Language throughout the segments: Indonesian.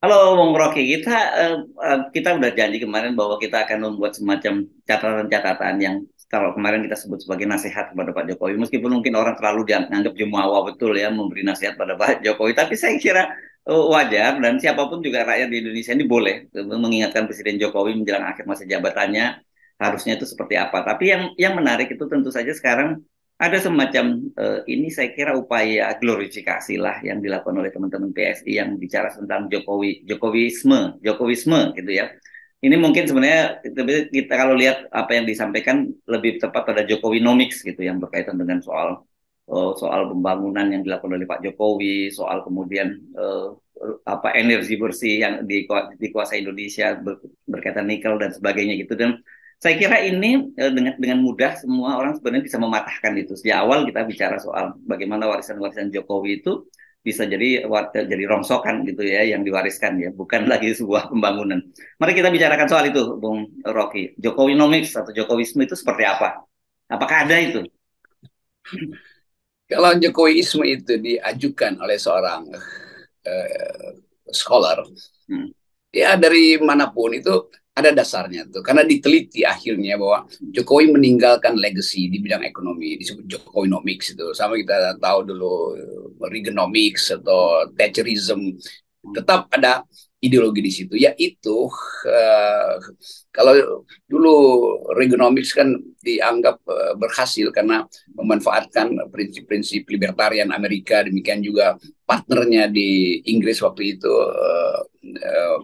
Halo Bung Rocky, kita udah janji kemarin bahwa kita akan membuat semacam catatan-catatan yang kalau kemarin kita sebut sebagai nasihat kepada Pak Jokowi, meskipun mungkin orang terlalu dianggap jumawa betul ya memberi nasihat pada Pak Jokowi, tapi saya kira wajar dan siapapun juga rakyat di Indonesia ini boleh mengingatkan Presiden Jokowi menjelang akhir masa jabatannya harusnya itu seperti apa. Tapi yang menarik itu tentu saja sekarang ada semacam ini saya kira upaya glorifikasi lah yang dilakukan oleh teman-teman PSI yang bicara tentang Jokowisme gitu ya. Ini mungkin sebenarnya kita kalau lihat apa yang disampaikan lebih tepat pada Jokowinomics gitu yang berkaitan dengan soal pembangunan yang dilakukan oleh Pak Jokowi, soal kemudian apa energi bersih yang dikuasai Indonesia berkaitan nikel dan sebagainya gitu. Dan saya kira ini dengan mudah semua orang sebenarnya bisa mematahkan itu. Sejak awal kita bicara soal bagaimana warisan-warisan Jokowi itu bisa jadi rongsokan gitu ya yang diwariskan ya, bukan lagi sebuah pembangunan. Mari kita bicarakan soal itu, Bung Rocky. Jokowinomics atau Jokowisme itu seperti apa? Apakah ada itu? Kalau Jokowiisme itu diajukan oleh seorang uh, scholar, Hmm. ya dari manapun itu ada dasarnya tuh. Karena diteliti akhirnya bahwa Jokowi meninggalkan legacy di bidang ekonomi, disebut Jokowinomics itu. Sama kita tahu dulu Reaganomics atau Thatcherism, tetap ada ideologi di situ, yaitu uh, kalau dulu Reaganomics kan dianggap berhasil karena memanfaatkan prinsip-prinsip libertarian Amerika, demikian juga partnernya di Inggris waktu itu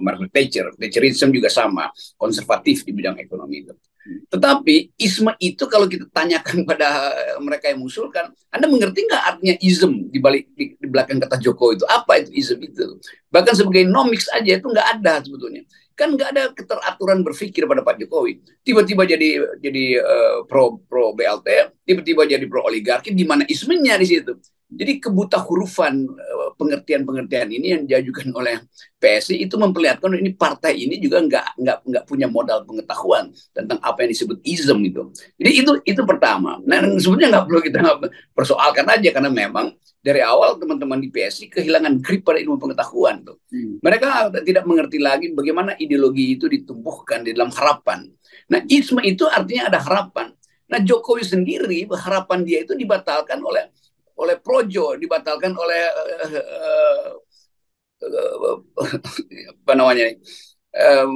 Margaret Thatcher. Thatcherism juga sama, konservatif di bidang ekonomi itu. Tetapi isme itu kalau kita tanyakan pada mereka yang mengusulkan, Anda mengerti nggak artinya ism di balik di belakang kata Jokowi itu? Apa itu ism itu? Bahkan sebagai nomics aja itu nggak ada sebetulnya. Kan nggak ada keteraturan berpikir pada Pak Jokowi. Tiba-tiba jadi pro BLT, tiba-tiba jadi pro oligarki. Di mana ismenya di situ? Jadi kebuta hurufan pengertian-pengertian ini yang diajukan oleh PSI itu memperlihatkan ini partai ini juga nggak punya modal pengetahuan tentang apa yang disebut ism itu. Jadi itu pertama. Nah sebenarnya nggak perlu kita persoalkan aja karena memang dari awal teman-teman di PSI kehilangan grip pada ilmu pengetahuan tuh. Hmm. Mereka tidak mengerti lagi bagaimana ideologi itu ditumbuhkan di dalam harapan. Nah isme itu artinya ada harapan. Nah Jokowi sendiri harapan dia itu dibatalkan oleh Projo, dibatalkan oleh apa namanya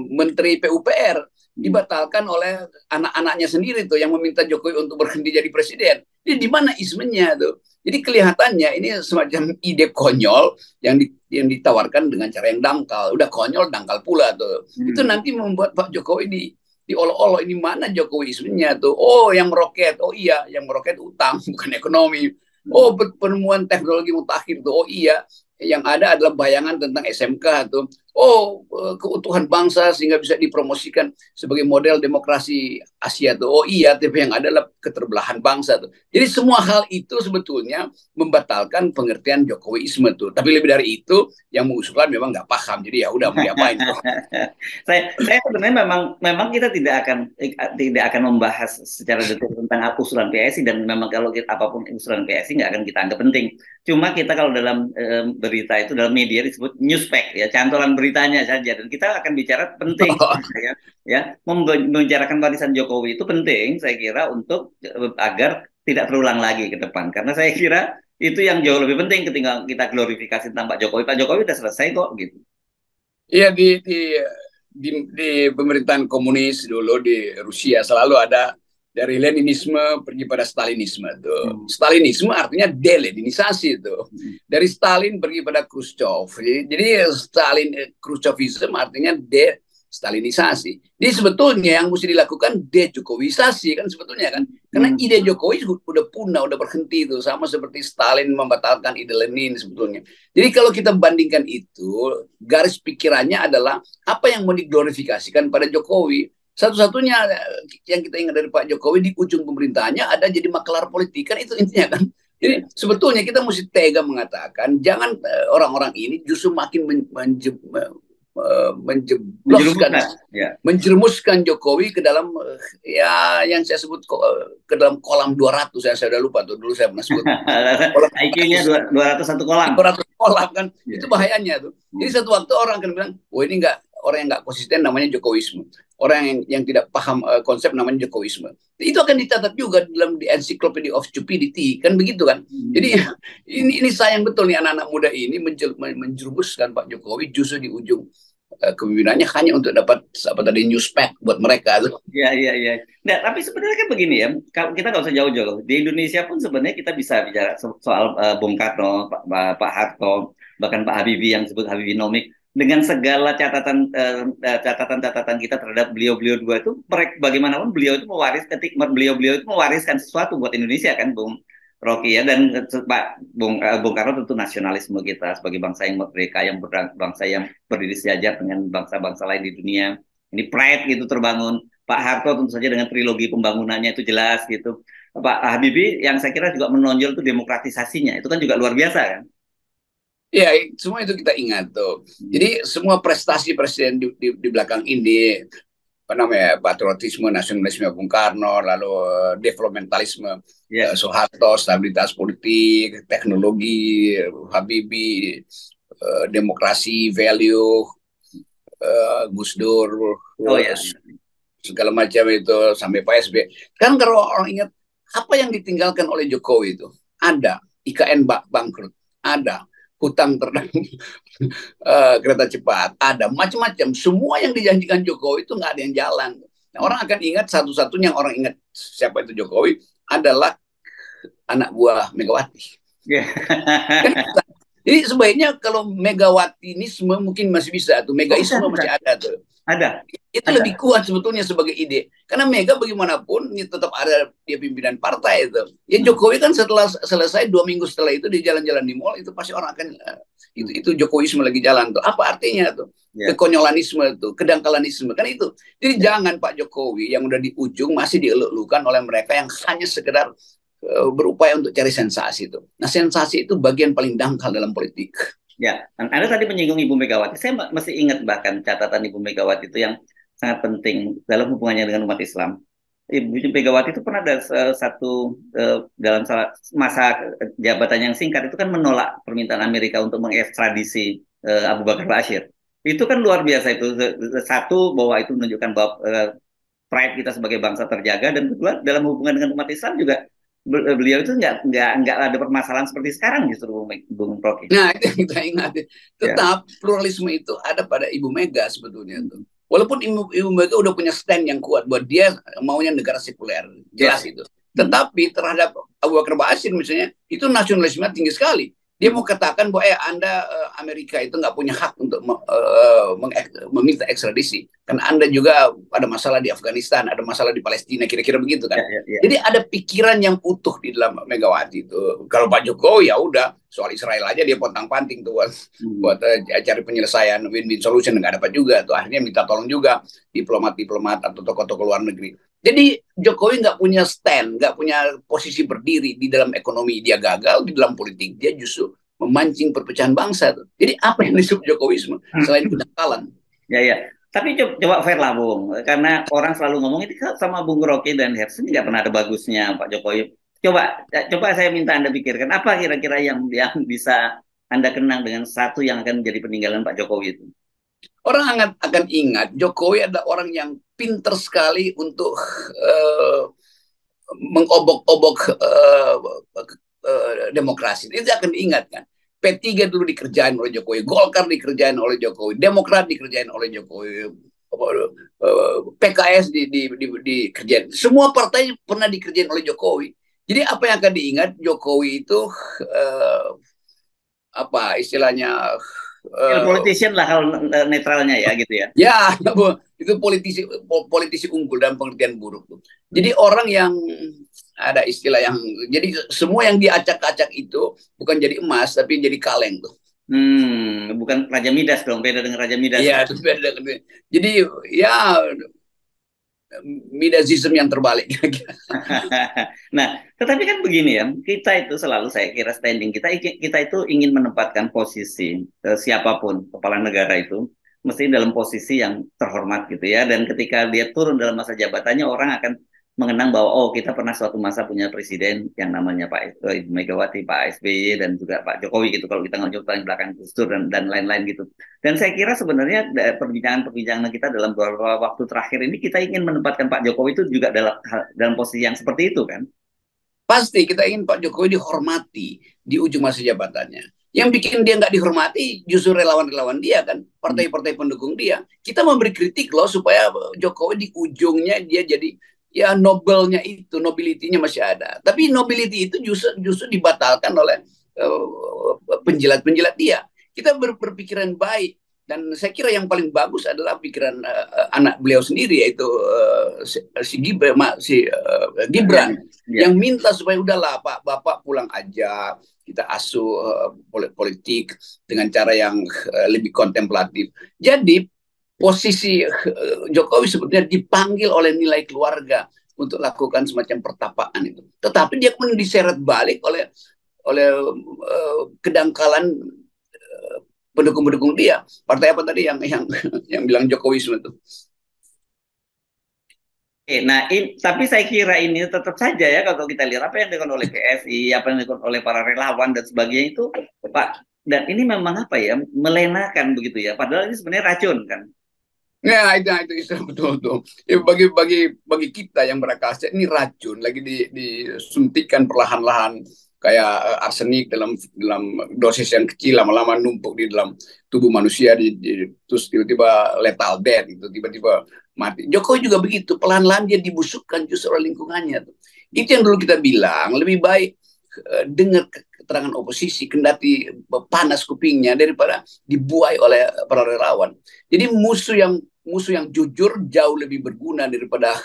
Menteri PUPR, dibatalkan oleh anak-anaknya sendiri tuh yang meminta Jokowi untuk berhenti jadi presiden. Jadi di mana ismenya tuh? Jadi kelihatannya ini semacam ide konyol yang ditawarkan dengan cara yang dangkal. Udah konyol, dangkal pula tuh. Itu Hmm. nanti membuat Pak Jokowi diolok-olok ini mana Jokowi ismenya tuh. Oh yang meroket, oh iya yang meroket utang bukan ekonomi. Hmm. Oh penemuan teknologi mutakhir tuh, oh iya yang ada adalah bayangan tentang SMK tuh. Oh, keutuhan bangsa sehingga bisa dipromosikan sebagai model demokrasi Asia tuh. Oh iya, tapi yang ada adalah keterbelahan bangsa tuh. Jadi semua hal itu sebetulnya membatalkan pengertian Jokowiisme tuh. Tapi lebih dari itu, yang mengusulkan memang nggak paham. Jadi ya udah mau diapain tuh. Saya sebenarnya memang kita tidak akan membahas secara detail tentang usulan PSI dan memang kalau apapun usulan PSI nggak akan kita anggap penting. Cuma kita kalau dalam berita itu dalam media disebut newspack ya cantolan beritanya saja dan kita akan bicara penting ya ya membicarakan warisan Jokowi itu penting saya kira untuk agar tidak terulang lagi ke depan karena saya kira itu yang jauh lebih penting ketika kita glorifikasi tentang Pak Jokowi. Pak Jokowi udah selesai kok gitu. Iya di pemerintahan komunis dulu di Rusia selalu ada dari Leninisme pergi pada Stalinisme tuh. Hmm. Stalinisme artinya deleninisasi tuh. Hmm. Dari Stalin pergi pada Khrushchev. Jadi Stalin Khrushchevism artinya Stalinisasi. Jadi sebetulnya yang mesti dilakukan dejokowisasi kan sebetulnya kan. Karena Hmm. ide Jokowi udah punah, udah berhenti itu sama seperti Stalin membatalkan ide Lenin sebetulnya. Jadi kalau kita bandingkan itu, garis pikirannya adalah apa yang mau diglorifikasikan pada Jokowi. Satu-satunya yang kita ingat dari Pak Jokowi di ujung pemerintahannya ada jadi makelar politik kan itu intinya kan. Ya. Jadi sebetulnya kita mesti tega mengatakan jangan orang-orang ini justru makin menjebloskan, ya. menjerumuskan Jokowi ke dalam ya yang saya sebut ke dalam kolam 200 ya, saya udah lupa tuh dulu saya pernah sebut kolam IQ-nya 201 kolam. 200 kolam kan, Ya, itu bahayanya tuh. Jadi satu waktu orang akan bilang, oh ini enggak, orang yang nggak konsisten namanya Jokowisme. Orang yang tidak paham konsep namanya Jokowisme. Itu akan dicatat juga dalam di Encyclopedia of Stupidity, kan begitu kan? Jadi ini sayang betul nih anak-anak muda ini menjerumuskan Pak Jokowi justru di ujung kepemimpinannya hanya untuk dapat apa tadi newspack buat mereka tuh. Iya, iya, iya. Nah, tapi sebenarnya kan begini ya, kalau kita nggak usah jauh-jauh. Di Indonesia pun sebenarnya kita bisa bicara soal Bung Karno, Pak Harto, bahkan Pak Habibie yang disebut Habibinomik. Dengan segala catatan-catatan kita terhadap beliau-beliau dua itu, bagaimanapun beliau itu beliau-beliau itu mewariskan sesuatu buat Indonesia kan, Bung Rocky ya. Dan Pak Bung Karno tentu nasionalisme kita sebagai bangsa yang merdeka, bangsa yang berdiri sejajar dengan bangsa-bangsa lain di dunia. Ini pride gitu terbangun. Pak Harto tentu saja dengan trilogi pembangunannya itu jelas gitu. Pak Habibie yang saya kira juga menonjol itu demokratisasinya. Itu kan juga luar biasa kan. Ya, semua itu kita ingat tuh. Jadi semua prestasi presiden di belakang ini, apa namanya, patriotisme, nasionalisme Bung Karno, lalu developmentalisme Soeharto, stabilitas politik, teknologi Habibie, demokrasi, value Gus Dur, segala macam itu sampai Pak SBY. Kan kalau orang ingat apa yang ditinggalkan oleh Jokowi itu, ada IKN bangkrut, ada hutang terhadap kereta cepat, ada macam-macam. Semua yang dijanjikan Jokowi itu nggak ada yang jalan. Nah, orang akan ingat satu-satunya yang orang ingat siapa itu Jokowi adalah anak buah Megawati. Kan, jadi sebaiknya kalau Megawatinisme mungkin masih bisa tuh, Megaisme masih ada tuh. Ada. Itu lebih kuat sebetulnya sebagai ide. Karena Mega bagaimanapun tetap ada dia pimpinan partai itu. Ya Jokowi kan setelah selesai 2 minggu setelah itu di jalan-jalan di mall itu pasti orang akan itu Jokowisme lagi jalan tuh. Apa artinya tuh? Kekonyolanisme tuh, kedangkalanisme kan itu. Jadi jangan Pak Jokowi yang udah di ujung masih dieluk-elukan oleh mereka yang hanya sekedar berupaya untuk cari sensasi itu. Nah, sensasi itu bagian paling dangkal dalam politik. Ya, Anda tadi menyinggung Ibu Megawati. Saya masih ingat bahkan catatan Ibu Megawati itu yang sangat penting dalam hubungannya dengan umat Islam. Ibu Megawati itu pernah ada dalam masa jabatan yang singkat itu kan menolak permintaan Amerika untuk mengekstradisi Abu Bakar Bashir. Itu kan luar biasa itu. Satu, bahwa itu menunjukkan bahwa pride kita sebagai bangsa terjaga, dan kedua dalam hubungan dengan umat Islam juga beliau itu nggak ada permasalahan seperti sekarang justru Bung Rocky. Nah, itu yang kita ingat. Tetap pluralisme itu ada pada Ibu Mega sebetulnya tuh. Walaupun Ibu Mega udah punya stand yang kuat buat dia maunya negara sekuler, jelas itu. Tetapi terhadap Abu Bakar Bashir misalnya itu nasionalisme tinggi sekali. Dia mau katakan bahwa Anda Amerika itu nggak punya hak untuk meminta ekstradisi. Karena Anda juga ada masalah di Afghanistan, ada masalah di Palestina, kira-kira begitu kan. Jadi ada pikiran yang utuh di dalam Megawati itu. Kalau Pak Jokowi ya udah soal Israel aja dia pontang-panting tuh buat cari penyelesaian win-win solution, nggak dapat juga tuh. Akhirnya minta tolong juga diplomat-diplomat atau tokoh-tokoh luar negeri. Jadi Jokowi nggak punya stand, nggak punya posisi berdiri di dalam ekonomi. Dia gagal di dalam politik. Dia justru memancing perpecahan bangsa. Jadi apa yang disebut Jokowisme selain kedangkalan? Ya. Tapi coba fair lah, Bung. Karena orang selalu ngomong itu sama Bung Rocky dan Hersen nggak pernah ada bagusnya Pak Jokowi. Coba saya minta Anda pikirkan apa kira-kira yang bisa Anda kenang dengan satu yang akan menjadi peninggalan Pak Jokowi itu. Orang akan ingat Jokowi adalah orang yang pinter sekali untuk mengobok-obok demokrasi. Itu akan diingatkan. P3 dulu dikerjain oleh Jokowi, Golkar dikerjain oleh Jokowi, Demokrat dikerjain oleh Jokowi, PKS dikerjain. Semua partai pernah dikerjain oleh Jokowi. Jadi apa yang akan diingat Jokowi itu apa istilahnya? Politician lah kalau netralnya ya gitu ya. Ya, itu politisi unggul dan pengertian buruk tuh. Jadi orang yang ada istilah yang jadi semua yang diacak-acak itu bukan jadi emas tapi jadi kaleng tuh. Bukan Raja Midas dong, beda dengan Raja Midas. Iya, itu beda. Jadi ya Midasism yang terbalik. Nah, tetapi kan begini ya, kita itu selalu saya kira standing kita itu ingin menempatkan posisi siapapun kepala negara itu mesti dalam posisi yang terhormat gitu ya. Dan ketika dia turun dalam masa jabatannya, orang akan mengenang bahwa oh kita pernah suatu masa punya presiden yang namanya Ibu Megawati, Pak SBY dan juga Pak Jokowi gitu. Kalau kita ngomong paling belakang Gus Dur dan lain-lain gitu. Dan saya kira sebenarnya perbincangan-perbincangan kita dalam beberapa waktu terakhir ini kita ingin menempatkan Pak Jokowi itu juga dalam posisi yang seperti itu kan. Pasti kita ingin Pak Jokowi dihormati di ujung masa jabatannya. Yang bikin dia nggak dihormati justru relawan-relawan dia kan, partai-partai pendukung dia. Kita memberi kritik loh supaya Jokowi di ujungnya dia jadi ya nobelnya itu, nobility-nya masih ada. Tapi nobility itu justru dibatalkan oleh penjilat-penjilat dia. Kita berpikiran baik dan saya kira yang paling bagus adalah pikiran anak beliau sendiri yaitu Gibran Ya. yang minta supaya udahlah Pak Bapak pulang aja kita asuh politik dengan cara yang lebih kontemplatif. Jadi posisi Jokowi sebetulnya dipanggil oleh nilai keluarga untuk lakukan semacam pertapaan itu. Tetapi dia kemudian diseret balik oleh kedangkalan pendukung-pendukung dia. Partai apa tadi yang bilang Jokowisme itu? Nah, tapi saya kira ini tetap saja ya kalau kita lihat apa yang dilakukan oleh PSI, apa yang dilakukan oleh para relawan dan sebagainya itu, Pak. Dan ini memang apa ya, melenakan begitu ya. Padahal ini sebenarnya racun kan. Ya itu betul betul. Ya, bagi kita yang berakal ini racun lagi disuntikan perlahan-lahan kayak arsenik dalam dosis yang kecil lama-lama numpuk di dalam tubuh manusia terus tiba-tiba lethal death itu tiba-tiba mati. Jokowi juga begitu, pelan-pelan dia dibusukkan justru oleh lingkungannya. Itu yang dulu kita bilang, lebih baik dengar keterangan oposisi, kendati panas kupingnya daripada dibuai oleh para relawan. Jadi musuh yang jujur jauh lebih berguna daripada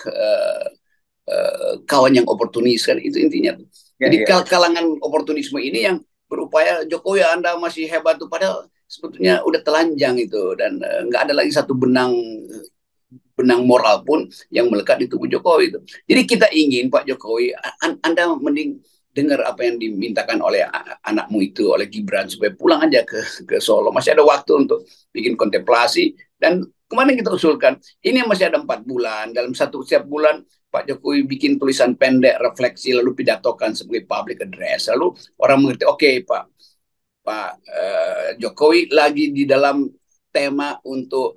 kawan yang oportunis kan itu intinya. Jadi kalangan oportunisme ini yang berupaya Jokowi Anda masih hebat tuh padahal sebetulnya udah telanjang itu dan nggak ada lagi satu benang moral pun yang melekat di tubuh Jokowi itu. Jadi kita ingin Pak Jokowi, Anda mending dengar apa yang dimintakan oleh anakmu itu, oleh Gibran, supaya pulang aja ke Solo. Masih ada waktu untuk bikin kontemplasi. Dan kemarin kita usulkan, ini masih ada 4 bulan. Dalam setiap bulan, Pak Jokowi bikin tulisan pendek, refleksi, lalu pidatokan sebagai public address. Lalu orang mengerti, oke Pak Jokowi lagi di dalam tema untuk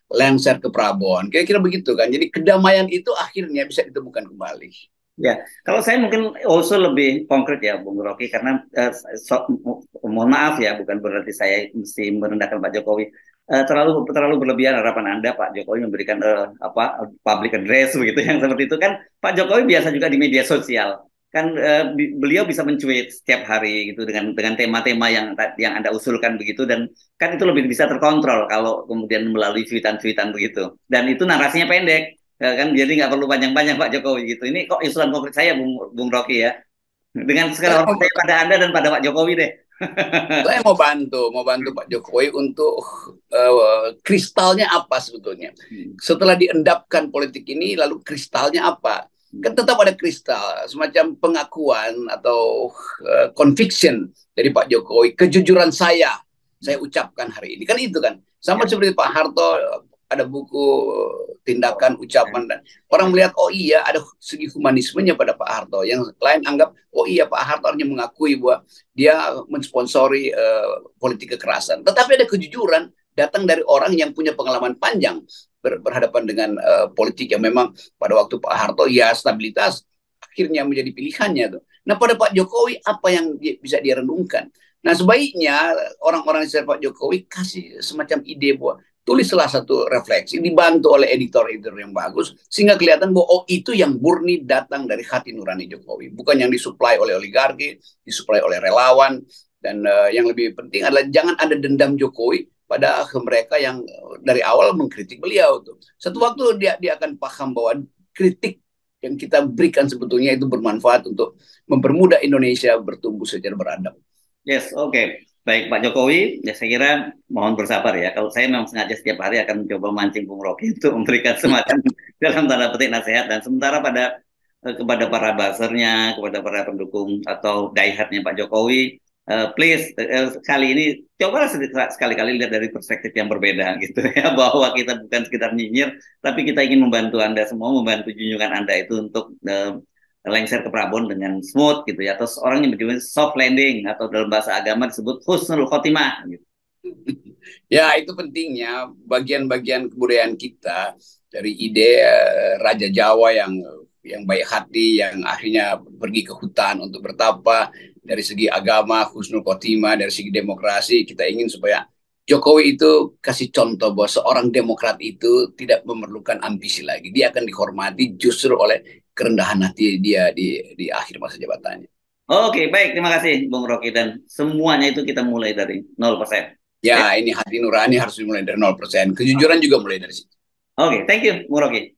lengser ke Prabon. Kira-kira begitu kan. Jadi kedamaian itu akhirnya bisa ditemukan kembali. Ya, kalau saya mungkin also lebih konkret ya, Bung Rocky, karena mohon maaf ya, bukan berarti saya mesti merendahkan Pak Jokowi. Terlalu berlebihan harapan Anda Pak Jokowi memberikan public address begitu yang seperti itu kan. Pak Jokowi biasa juga di media sosial kan, beliau bisa mencuit setiap hari gitu dengan tema-tema yang Anda usulkan begitu, dan kan itu lebih bisa terkontrol kalau kemudian melalui cuitan-cuitan begitu, dan itu narasinya pendek. Kan jadi nggak perlu panjang-panjang Pak Jokowi gitu. Ini kok usulan konkret saya Bung Rocky ya. Dengan segala hormat saya pada Anda dan pada Pak Jokowi deh. Saya mau bantu Pak Jokowi untuk kristalnya apa sebetulnya. Setelah diendapkan politik ini, lalu kristalnya apa? Kan tetap ada kristal, semacam pengakuan atau conviction dari Pak Jokowi. Kejujuran saya ucapkan hari ini. Kan itu kan. Sama seperti Pak Harto, ada buku tindakan ucapan dan orang melihat oh iya ada segi humanismenya pada Pak Harto, yang lain anggap oh iya Pak Harto hanya mengakui bahwa dia mensponsori politik kekerasan, tetapi ada kejujuran datang dari orang yang punya pengalaman panjang berhadapan dengan politik yang memang pada waktu Pak Harto ya stabilitas akhirnya menjadi pilihannya tuh. Nah pada Pak Jokowi apa yang bisa dia renungkan? Nah sebaiknya orang-orang di Pak Jokowi kasih semacam ide bahwa tulislah satu refleksi dibantu oleh editor-editor yang bagus sehingga kelihatan bahwa oh itu yang murni datang dari hati nurani Jokowi, bukan yang disuplai oleh oligarki, disuplai oleh relawan, dan yang lebih penting adalah jangan ada dendam Jokowi pada mereka yang dari awal mengkritik beliau tuh. Satu waktu dia akan paham bahwa kritik yang kita berikan sebetulnya itu bermanfaat untuk mempermudah Indonesia bertumbuh secara beradab. Yes, oke. Baik Pak Jokowi, ya saya kira mohon bersabar ya. Kalau saya memang sengaja setiap hari akan mencoba mancing Bung Rocky untuk memberikan semacam dalam tanda petik nasihat, dan sementara kepada para buzzernya, kepada para pendukung atau diehardnya Pak Jokowi, please kali ini coba sekali-kali lihat dari perspektif yang berbeda gitu ya, bahwa kita bukan sekedar nyinyir, tapi kita ingin membantu Anda semua, membantu junjungan Anda itu untuk lengser ke Prabon dengan smooth gitu ya, atau orang yang menyebut soft landing atau dalam bahasa agama disebut husnul khotimah gitu. Ya, itu pentingnya bagian-bagian kebudayaan kita dari ide Raja Jawa yang baik hati, yang akhirnya pergi ke hutan untuk bertapa. Dari segi agama, husnul khotimah, dari segi demokrasi, kita ingin supaya Jokowi itu kasih contoh bahwa seorang demokrat itu tidak memerlukan ambisi lagi. Dia akan dihormati justru oleh kerendahan hati dia di akhir masa jabatannya. Oke, baik, terima kasih Bung Rocky, dan semuanya itu kita mulai dari 0%. Ya, Ya. ini hati nurani harus dimulai dari 0%. Kejujuran juga mulai dari situ. Oke, thank you Bung Rocky.